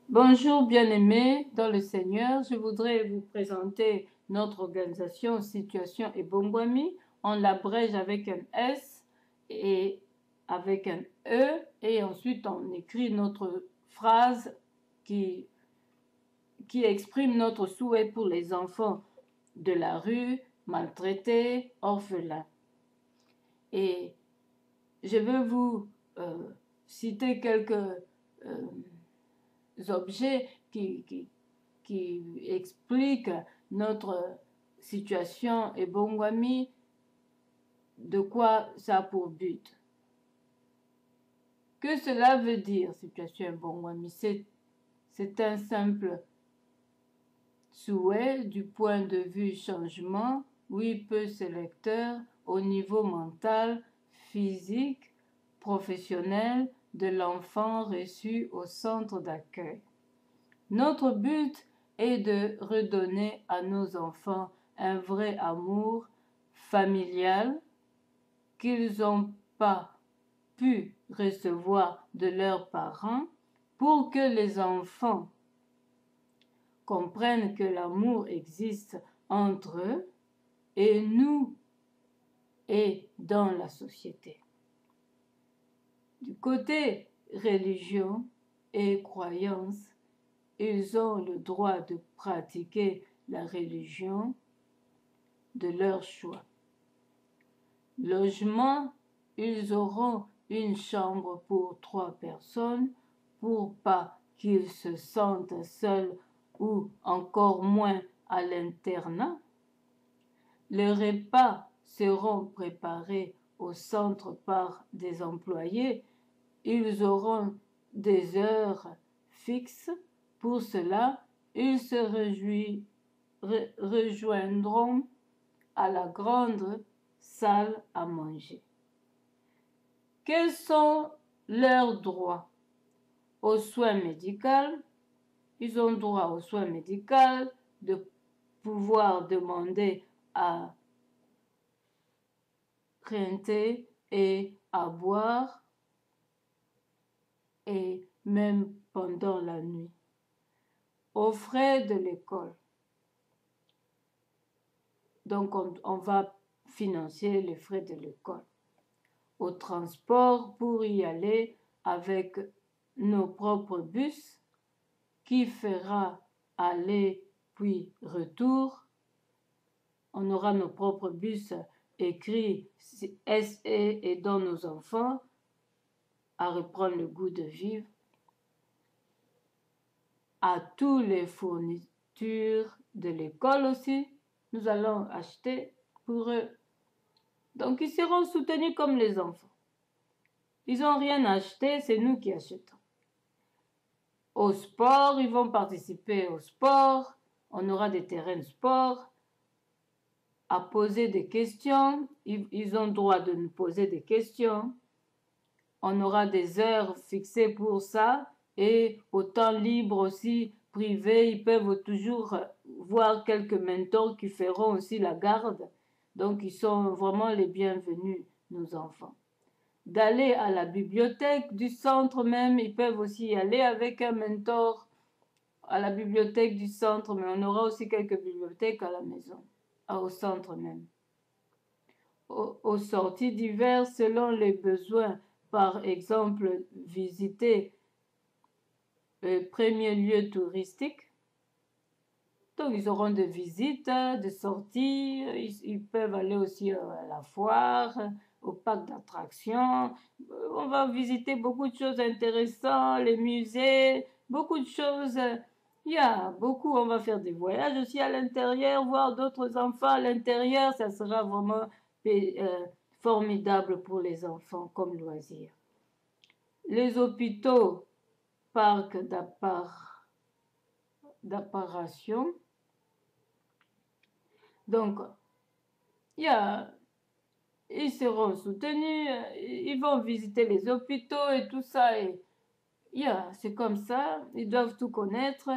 Bonjour bien-aimés dans le Seigneur, je voudrais vous présenter notre organisation Situation et Bongwami. On l'abrège avec un S et avec un E et ensuite on écrit notre phrase qui exprime notre souhait pour les enfants de la rue, maltraités, orphelins. Et je veux vous citer quelques objets qui expliquent notre situation et Bongwami, de quoi ça a pour but. Que cela veut dire, situation et Bongwami? C'est un simple souhait du point de vue changement, oui, peu sélecteur au niveau mental, physique, professionnel de l'enfant reçu au centre d'accueil. Notre but est de redonner à nos enfants un vrai amour familial qu'ils n'ont pas pu recevoir de leurs parents pour que les enfants comprennent que l'amour existe entre eux et nous et dans la société. Du côté religion et croyance, ils ont le droit de pratiquer la religion de leur choix. Logement, ils auront une chambre pour 3 personnes pour pas qu'ils se sentent seuls ou encore moins à l'internat. Les repas seront préparés au centre par des employés. Ils auront des heures fixes. Pour cela, ils se rejoindront à la grande salle à manger. Quels sont leurs droits? Aux soins médicaux, ils ont droit aux soins médicaux, de pouvoir demander à renter et à boire, et même pendant la nuit. Aux frais de l'école. Donc, on va financer les frais de l'école. Au transport pour y aller avec nos propres bus qui fera aller puis retour. On aura nos propres bus écrits SE et dans nos enfants à reprendre le goût de vivre. À tous les fournitures de l'école aussi, nous allons acheter pour eux. Donc, ils seront soutenus comme les enfants. Ils n'ont rien acheté, c'est nous qui achetons. Au sport, ils vont participer au sport. On aura des terrains de sport. À poser des questions. Ils ont droit de nous poser des questions. On aura des heures fixées pour ça. Et au temps libre aussi, privé, ils peuvent toujours voir quelques mentors qui feront aussi la garde. Donc, ils sont vraiment les bienvenus, nos enfants. D'aller à la bibliothèque du centre même, ils peuvent aussi y aller avec un mentor à la bibliothèque du centre, mais on aura aussi quelques bibliothèques à la maison, au centre même. Aux sorties diverses selon les besoins, par exemple, visiter le premier lieu touristique. Donc, ils auront des visites, des sorties, ils peuvent aller aussi à la foire, au parc d'attractions. On va visiter beaucoup de choses intéressantes, les musées, beaucoup de choses. Il y a beaucoup, on va faire des voyages aussi à l'intérieur, voir d'autres enfants à l'intérieur. Ça sera vraiment formidable pour les enfants comme loisir. Les hôpitaux, parcs d'apparition. Donc, ils seront soutenus, ils vont visiter les hôpitaux et tout ça. Et c'est comme ça, ils doivent tout connaître,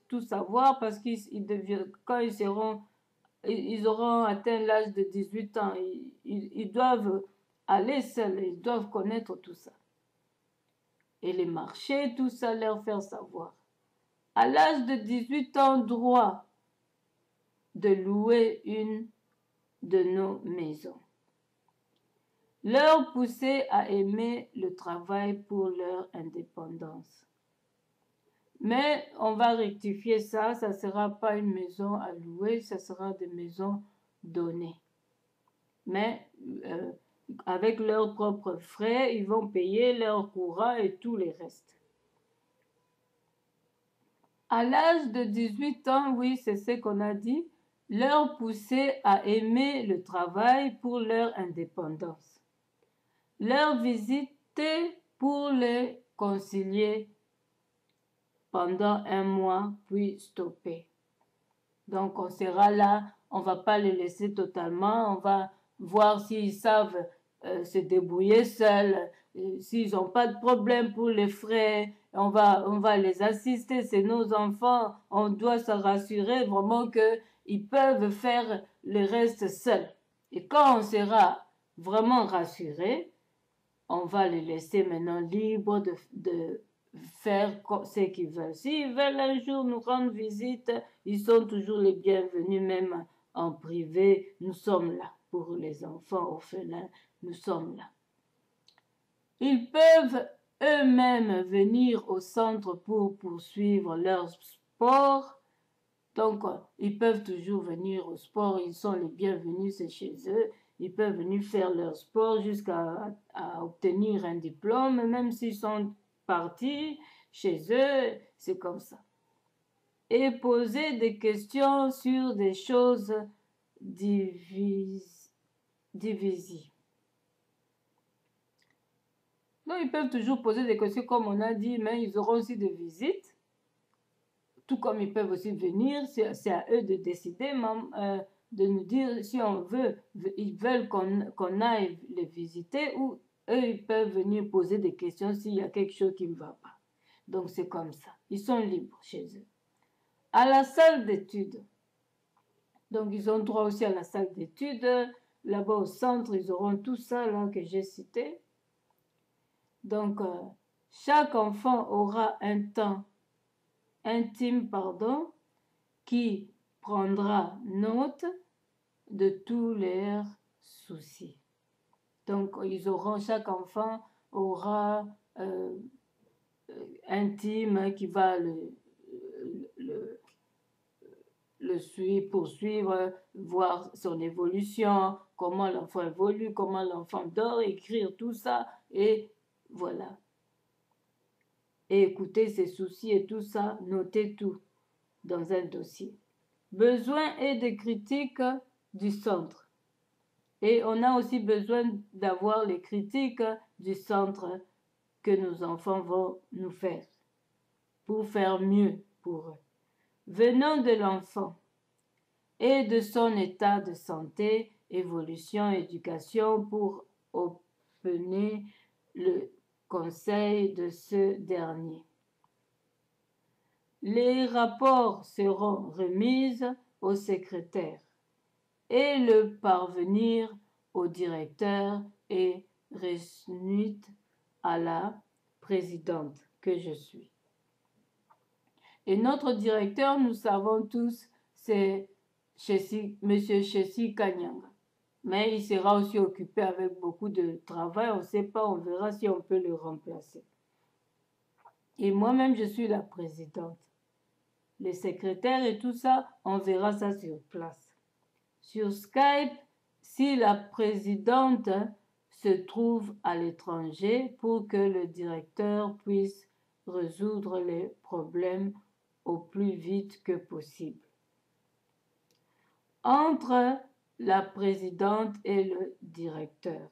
tout savoir parce quand ils auront atteint l'âge de 18 ans, ils doivent aller seuls, ils doivent connaître tout ça. Et les marchés, tout ça, leur faire savoir. À l'âge de 18 ans, droit de louer une de nos maisons. Leur pousser à aimer le travail pour leur indépendance. Mais on va rectifier ça, ça ne sera pas une maison à louer, ça sera des maisons données. Mais avec leurs propres frais, ils vont payer leur courant et tout le reste. À l'âge de 18 ans, oui, c'est ce qu'on a dit, leur pousser à aimer le travail pour leur indépendance. Leur visiter pour les concilier pendant un mois, puis stopper. Donc, on sera là, on ne va pas les laisser totalement, on va voir s'ils savent se débrouiller seuls, s'ils n'ont pas de problème pour les frais, on va les assister, c'est nos enfants, on doit se rassurer vraiment qu'ils peuvent faire le reste seuls. Et quand on sera vraiment rassuré, on va les laisser maintenant libres de faire ce qu'ils veulent. S'ils veulent un jour nous rendre visite, ils sont toujours les bienvenus, même en privé. Nous sommes là pour les enfants orphelins, nous sommes là. Ils peuvent eux-mêmes venir au centre pour poursuivre leur sport. Donc, ils peuvent toujours venir au sport, ils sont les bienvenus, c'est chez eux. Ils peuvent venir faire leur sport jusqu'à obtenir un diplôme, même s'ils sont partis chez eux, c'est comme ça. Et poser des questions sur des choses divisibles. Donc, ils peuvent toujours poser des questions, comme on a dit, mais ils auront aussi des visites. Tout comme ils peuvent aussi venir, c'est à eux de décider, de nous dire si on veut, ils veulent qu'on aille les visiter ou eux, ils peuvent venir poser des questions s'il y a quelque chose qui ne va pas. Donc, c'est comme ça. Ils sont libres chez eux. À la salle d'études. Donc, ils ont droit aussi à la salle d'études. Là-bas au centre, ils auront tout ça là que j'ai cité. Donc, chaque enfant aura un temps intime, qui prendra note de tous leurs soucis. Donc, chaque enfant aura intime qui va poursuivre, voir son évolution, comment l'enfant évolue, comment l'enfant dort, écrire tout ça, et voilà. Et écouter ses soucis et tout ça, noter tout dans un dossier. Besoin et des critiques du centre. Et on a aussi besoin d'avoir les critiques du centre que nos enfants vont nous faire pour faire mieux pour eux. Venant de l'enfant et de son état de santé, évolution, éducation pour obtenir le conseil de ce dernier. Les rapports seront remis au secrétaire et le parvenir au directeur et remis à la présidente que je suis. Et notre directeur, nous savons tous, c'est M. Chessi Kanyanga. Mais il sera aussi occupé avec beaucoup de travail. On ne sait pas, on verra si on peut le remplacer. Et moi-même, je suis la présidente. Les secrétaires et tout ça, on verra ça sur place. Sur Skype, si la présidente se trouve à l'étranger pour que le directeur puisse résoudre les problèmes au plus vite que possible. Entre la présidente et le directeur.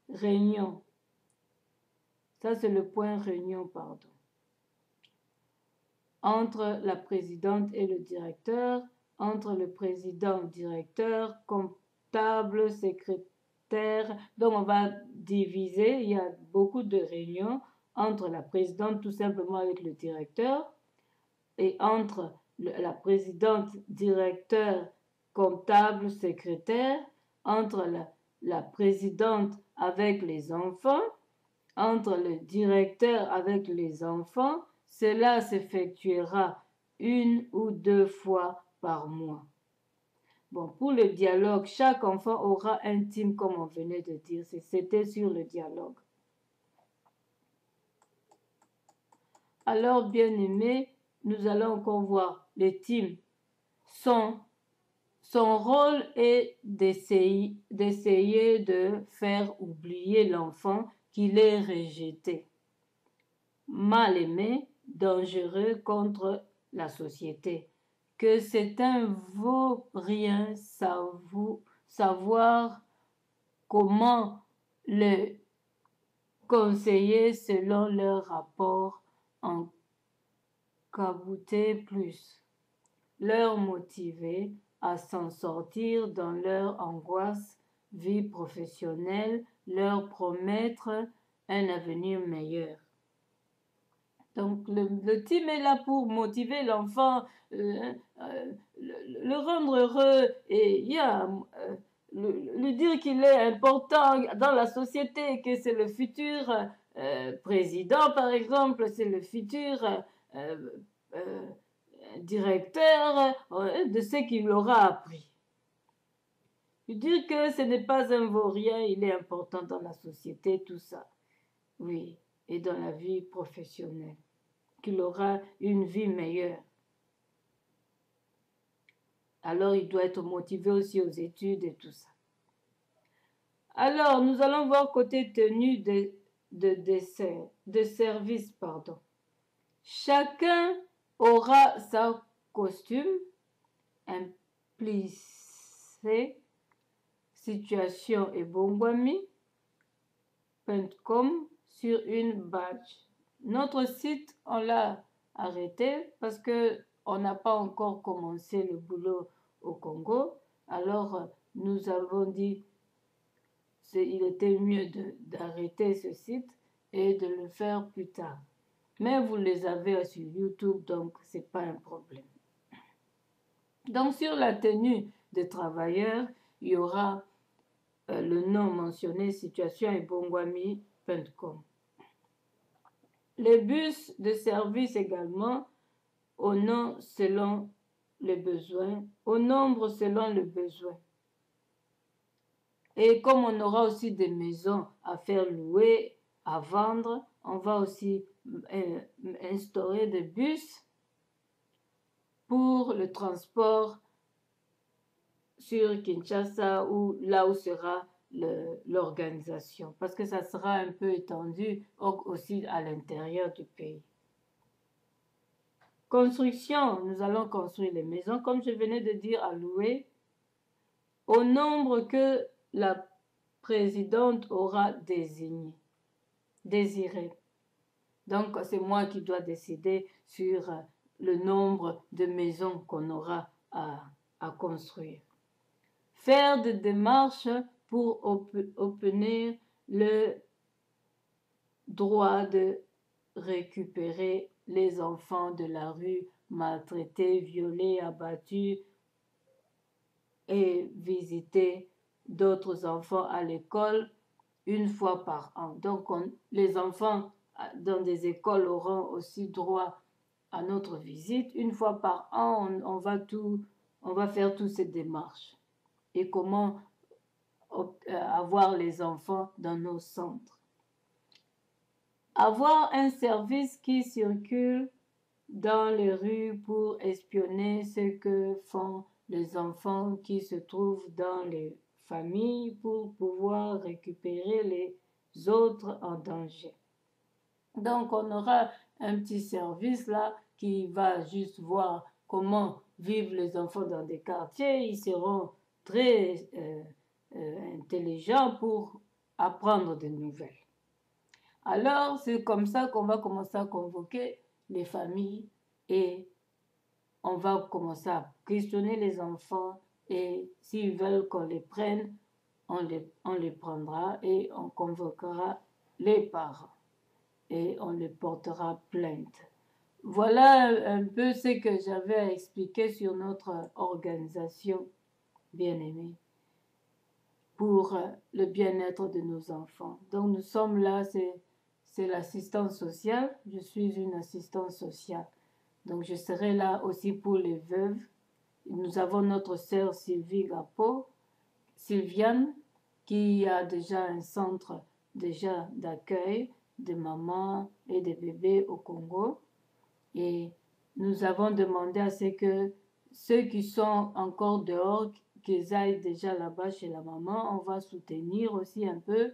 Réunion. Ça, c'est le point réunion, pardon. Entre la présidente et le directeur, entre le président, directeur, comptable, secrétaire. Donc, on va diviser. Il y a beaucoup de réunions entre la présidente, tout simplement avec le directeur, et entre la présidente, directeur, comptable, secrétaire, entre la présidente avec les enfants, entre le directeur avec les enfants. Cela s'effectuera 1 ou 2 fois par mois. Bon, pour le dialogue, chaque enfant aura un team, comme on venait de dire. C'était sur le dialogue. Alors, bien aimé, nous allons encore voir les teams. Son rôle est d'essayer de faire oublier l'enfant qu'il est rejeté, mal aimé, dangereux contre la société, que c'est un vaut-rien savoir comment le conseiller selon leur rapport en cabouter plus, leur motiver à s'en sortir dans leur angoisse vie professionnelle, leur promettre un avenir meilleur. Donc, le team est là pour motiver l'enfant, le rendre heureux et lui dire qu'il est important dans la société, que c'est le futur président, par exemple, c'est le futur directeur de ce qu'il aura appris. Lui dire que ce n'est pas un vaurien, il est important dans la société, tout ça. Oui, et dans la vie professionnelle, qu'il aura une vie meilleure. Alors, il doit être motivé aussi aux études et tout ça. Alors, nous allons voir côté tenue de service, pardon. Chacun aura sa costume, implicé, situation et bongwami, .com sur une badge. Notre site, on l'a arrêté parce que on n'a pas encore commencé le boulot au Congo. Alors, nous avons dit il était mieux d'arrêter ce site et de le faire plus tard. Mais vous les avez sur YouTube, donc c'est pas un problème. Donc, sur la tenue des travailleurs, il y aura le nom mentionné situation et bongwami.com. Les bus de service également au nom selon les besoins, au nombre selon le besoin. Et comme on aura aussi des maisons à faire louer, à vendre, on va aussi instaurer des bus pour le transport sur Kinshasa ou là où sera l'organisation, parce que ça sera un peu étendu aussi à l'intérieur du pays. Construction, nous allons construire les maisons, comme je venais de dire, à louer, au nombre que la présidente aura désiré. Donc, c'est moi qui dois décider sur le nombre de maisons qu'on aura à construire. Faire des démarches pour obtenir le droit de récupérer les enfants de la rue maltraités, violés, abattus et visiter d'autres enfants à l'école une fois par an. Donc, les enfants dans des écoles auront aussi droit à notre visite. Une fois par an, on va faire toutes ces démarches. Et comment avoir les enfants dans nos centres. Avoir un service qui circule dans les rues pour espionner ce que font les enfants qui se trouvent dans les familles pour pouvoir récupérer les autres en danger. Donc, on aura un petit service là qui va juste voir comment vivent les enfants dans des quartiers. Ils seront très intelligents pour apprendre des nouvelles. Alors, c'est comme ça qu'on va commencer à convoquer les familles et on va commencer à questionner les enfants et s'ils veulent qu'on les prenne, on les prendra et on convoquera les parents et on les portera plainte. Voilà un peu ce que j'avais à expliquer sur notre organisation bien-aimée pour le bien-être de nos enfants. Donc nous sommes là, c'est l'assistance sociale. Je suis une assistante sociale. Donc, je serai là aussi pour les veuves. Nous avons notre sœur Sylvie Gapo, Sylviane, qui a déjà un centre déjà d'accueil de mamans et de bébés au Congo. Et nous avons demandé à ce que ceux qui sont encore dehors, qu'ils aillent déjà là-bas chez la maman. On va soutenir aussi un peu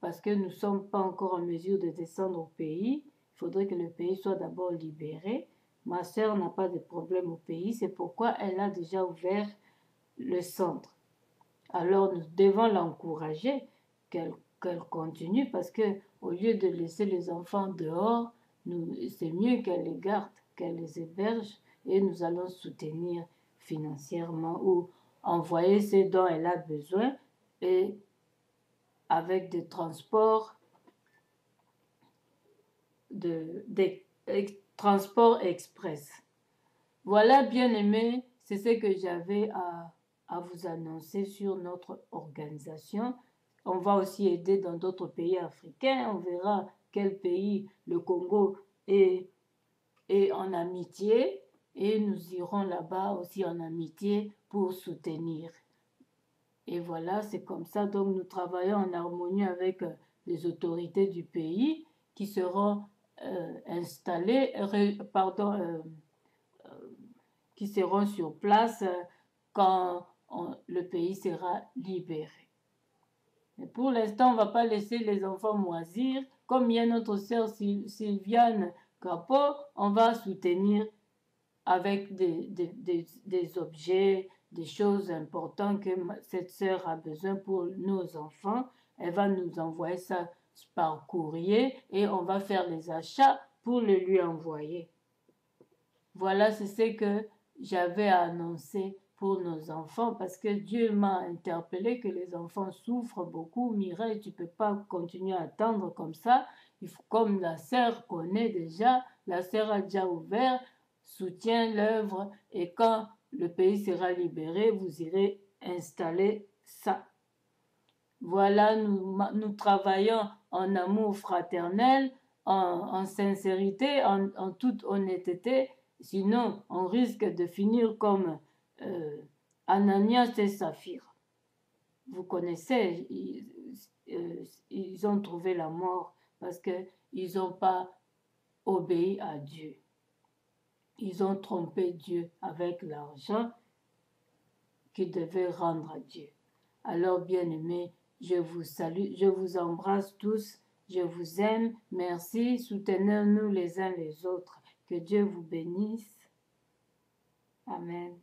parce que nous ne sommes pas encore en mesure de descendre au pays. Il faudrait que le pays soit d'abord libéré. Ma sœur n'a pas de problème au pays, c'est pourquoi elle a déjà ouvert le centre. Alors nous devons l'encourager qu'elle continue parce que au lieu de laisser les enfants dehors, c'est mieux qu'elle les garde, qu'elle les héberge et nous allons soutenir financièrement ou envoyer ce dont elle a besoin et avec des transports transports express. Voilà, bien-aimés, c'est ce que j'avais à vous annoncer sur notre organisation. On va aussi aider dans d'autres pays africains. On verra quel pays le Congo est en amitié et nous irons là-bas aussi en amitié pour soutenir. Et voilà, c'est comme ça. Donc, nous travaillons en harmonie avec les autorités du pays qui seront installées, qui seront sur place quand le pays sera libéré. Mais pour l'instant, on ne va pas laisser les enfants moisir. Comme il y a notre sœur Sylviane Capo, on va soutenir avec des objets, des choses importantes que cette sœur a besoin pour nos enfants. Elle va nous envoyer ça par courrier et on va faire les achats pour le lui envoyer. Voilà, c'est ce que j'avais à annoncer pour nos enfants parce que Dieu m'a interpellé que les enfants souffrent beaucoup. Mireille, tu ne peux pas continuer à attendre comme ça. Il faut, comme la sœur connaît déjà, la sœur a déjà ouvert, soutient l'œuvre et quand le pays sera libéré, vous irez installer ça. Voilà, nous travaillons en amour fraternel, en sincérité, en toute honnêteté. Sinon, on risque de finir comme Ananias et Saphir. Vous connaissez, ils ont trouvé la mort parce qu'ils n'ont pas obéi à Dieu. Ils ont trompé Dieu avec l'argent qu'ils devaient rendre à Dieu. Alors, bien-aimés, je vous salue, je vous embrasse tous, je vous aime. Merci, soutenez-nous les uns les autres. Que Dieu vous bénisse. Amen.